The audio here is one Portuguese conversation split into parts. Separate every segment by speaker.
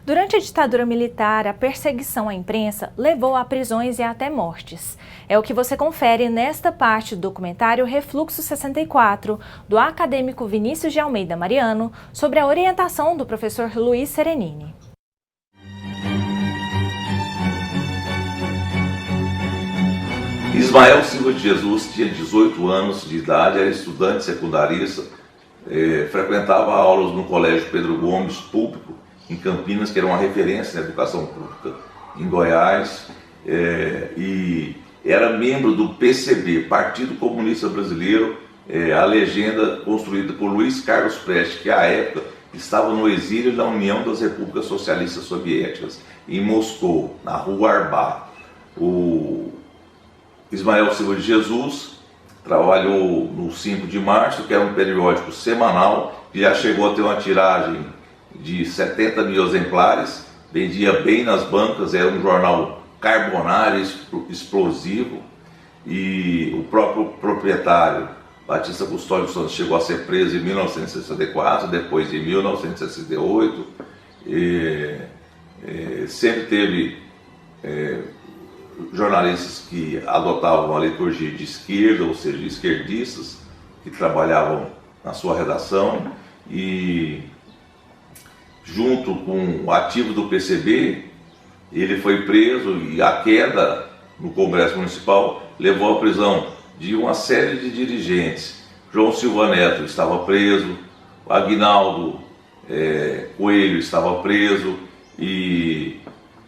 Speaker 1: Durante a ditadura militar, a perseguição à imprensa levou a prisões e até mortes. É o que você confere nesta parte do documentário Refluxo 64, do acadêmico Vinícius de Almeida Mariano, sobre a orientação do professor Luiz Serenini.
Speaker 2: Ismael Silva de Jesus tinha 18 anos de idade, era estudante secundarista, frequentava aulas no Colégio Pedro Gomes Público, em Campinas, que era uma referência na educação pública em Goiás, e era membro do PCB, Partido Comunista Brasileiro, a legenda construída por Luiz Carlos Prestes, que à época estava no exílio na União das Repúblicas Socialistas Soviéticas, em Moscou, na Rua Arbat. O Ismael Silva de Jesus trabalhou no 5 de março, que era um periódico semanal, que já chegou a ter uma tiragem de 70 mil exemplares, vendia bem nas bancas, era um jornal carbonário, explosivo, e o próprio proprietário, Batista Custódio Santos, chegou a ser preso em 1964, depois em 1968, sempre teve jornalistas que adotavam a liturgia de esquerda, ou seja, esquerdistas, que trabalhavam na sua redação, e junto com o ativo do PCB, ele foi preso, e a queda no Congresso Municipal levou à prisão de uma série de dirigentes. João Silva Neto estava preso, Aguinaldo Coelho estava preso, e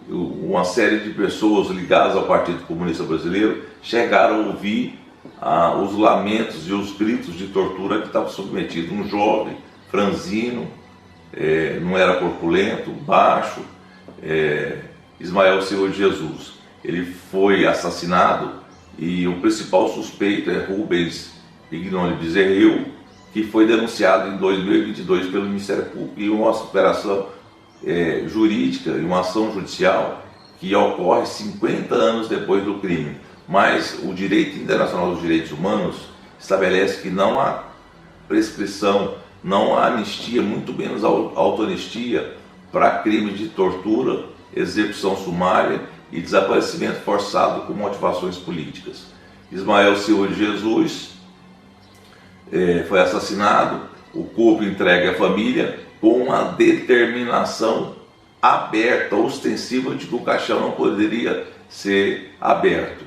Speaker 2: uma série de pessoas ligadas ao Partido Comunista Brasileiro chegaram a ouvir os lamentos e os gritos de tortura que estava submetido um jovem, franzino, não era corpulento, baixo, Ismael Silva de Jesus. Ele foi assassinado e o principal suspeito é Rubens Pignoni Bezerril, que foi denunciado em 2022 pelo Ministério Público em uma operação jurídica, em uma ação judicial que ocorre 50 anos depois do crime. Mas o direito internacional dos direitos humanos estabelece que não há prescrição, não há anistia, muito menos autoanistia para crimes de tortura, execução sumária e desaparecimento forçado com motivações políticas. Ismael Silva de Jesus foi assassinado, o corpo entregue à família com uma determinação aberta, ostensiva, de que o caixão não poderia ser aberto.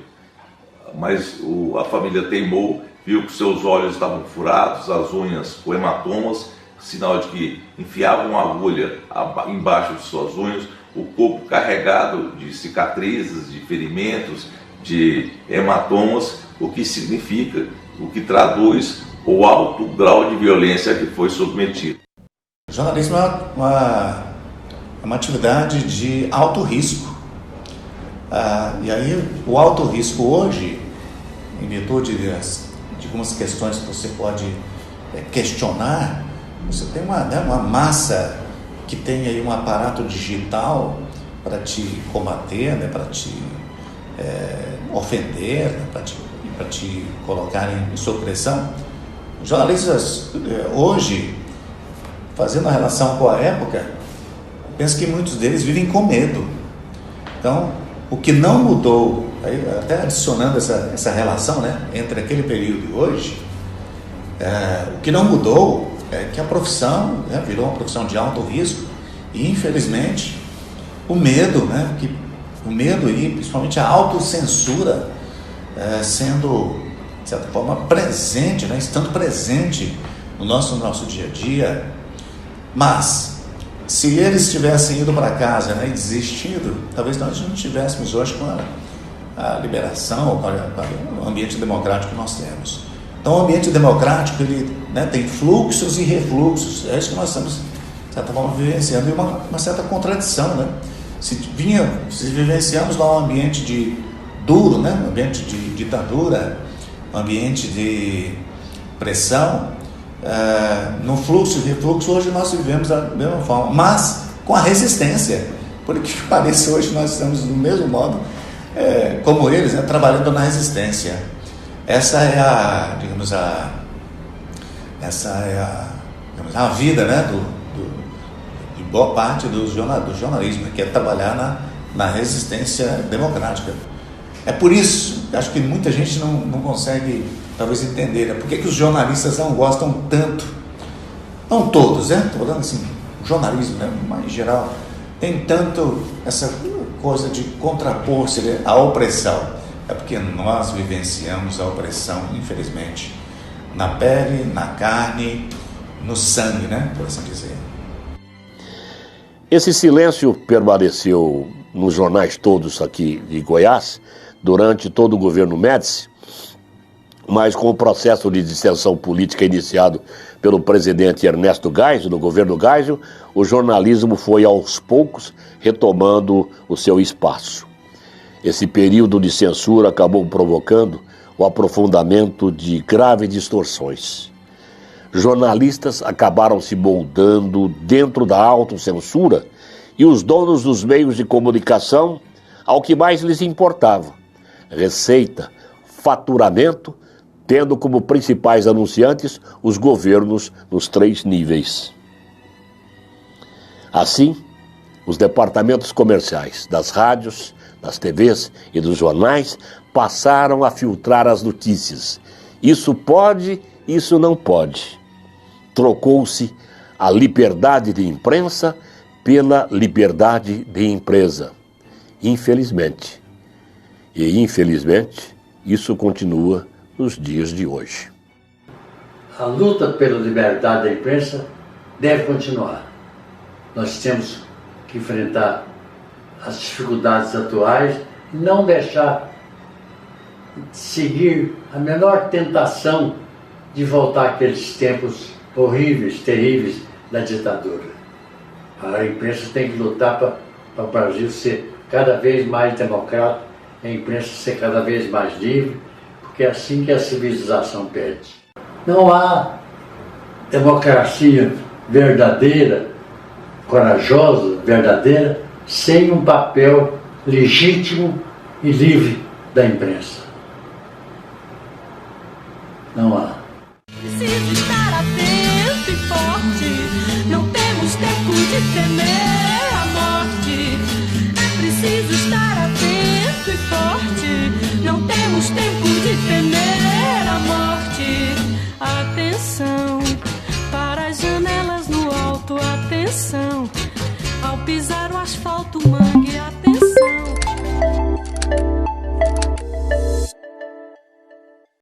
Speaker 2: Mas a família teimou, viu que seus olhos estavam furados, as unhas com hematomas, sinal de que enfiavam uma agulha embaixo de suas unhas, o corpo carregado de cicatrizes, de ferimentos, de hematomas, o que significa, o que traduz o alto grau de violência que foi submetido.
Speaker 3: O jornalismo é uma atividade de alto risco. E aí, o alto risco hoje, em virtude de algumas questões que você pode questionar, você tem uma massa que tem aí um aparato digital para te combater, né, para te ofender, né, para te colocar em supressão. Os jornalistas hoje, fazendo a relação com a época, penso que muitos deles vivem com medo. Então, o que não mudou, até adicionando essa relação, né, entre aquele período e hoje, o que não mudou é que a profissão virou uma profissão de alto risco e, infelizmente, o medo, né, o medo e principalmente a autocensura sendo, de certa forma, presente, né, estando presente no nosso dia a dia. Mas, se eles tivessem ido para casa, né, e desistido, talvez nós não estivéssemos hoje com a liberação, com o ambiente democrático que nós temos. Então, o ambiente democrático, ele, né, tem fluxos e refluxos. É isso que nós estamos, de certa forma, vivenciando, e uma certa contradição, né? Se vivenciamos lá um ambiente duro, né, um ambiente de ditadura, um ambiente de pressão, no fluxo e refluxo, hoje nós vivemos da mesma forma, mas com a resistência, porque parece hoje nós estamos do mesmo modo como eles, né, trabalhando na resistência. Essa é a vida, né, boa parte do jornalismo, que é trabalhar na resistência democrática. É por isso, acho que muita gente não consegue, talvez, entender por que os jornalistas não gostam tanto, não todos, né? Estou falando assim, o jornalismo, né? Mas, em geral, tem tanto essa coisa de contrapor-se à opressão. É porque nós vivenciamos a opressão, infelizmente, na pele, na carne, no sangue, né? Por assim dizer.
Speaker 4: Esse silêncio permaneceu nos jornais todos aqui de Goiás durante todo o governo Médici, mas com o processo de distensão política iniciado pelo presidente Ernesto Geisel, no governo Geisel, o jornalismo foi aos poucos retomando o seu espaço. Esse período de censura acabou provocando o aprofundamento de graves distorções. Jornalistas acabaram se moldando dentro da autocensura e os donos dos meios de comunicação ao que mais lhes importava: receita, faturamento, tendo como principais anunciantes os governos nos 3 níveis. Assim, os departamentos comerciais das rádios, das TVs e dos jornais passaram a filtrar as notícias. Isso pode, isso não pode. Trocou-se a liberdade de imprensa pela liberdade de empresa. Infelizmente. E infelizmente, isso continua nos dias de hoje.
Speaker 5: A luta pela liberdade da imprensa deve continuar. Nós temos que enfrentar as dificuldades atuais e não deixar seguir a menor tentação de voltar àqueles tempos horríveis, terríveis da ditadura. A imprensa tem que lutar para o Brasil ser cada vez mais democrático, a imprensa ser cada vez mais livre, porque é assim que a civilização pede. Não há democracia verdadeira, corajosa, verdadeira, sem um papel legítimo e livre da imprensa. Não há.
Speaker 6: Preciso estar atento e forte, não temos tempo de temer a morte. É preciso estar atento e forte, não temos tempo de temer a morte. Atenção.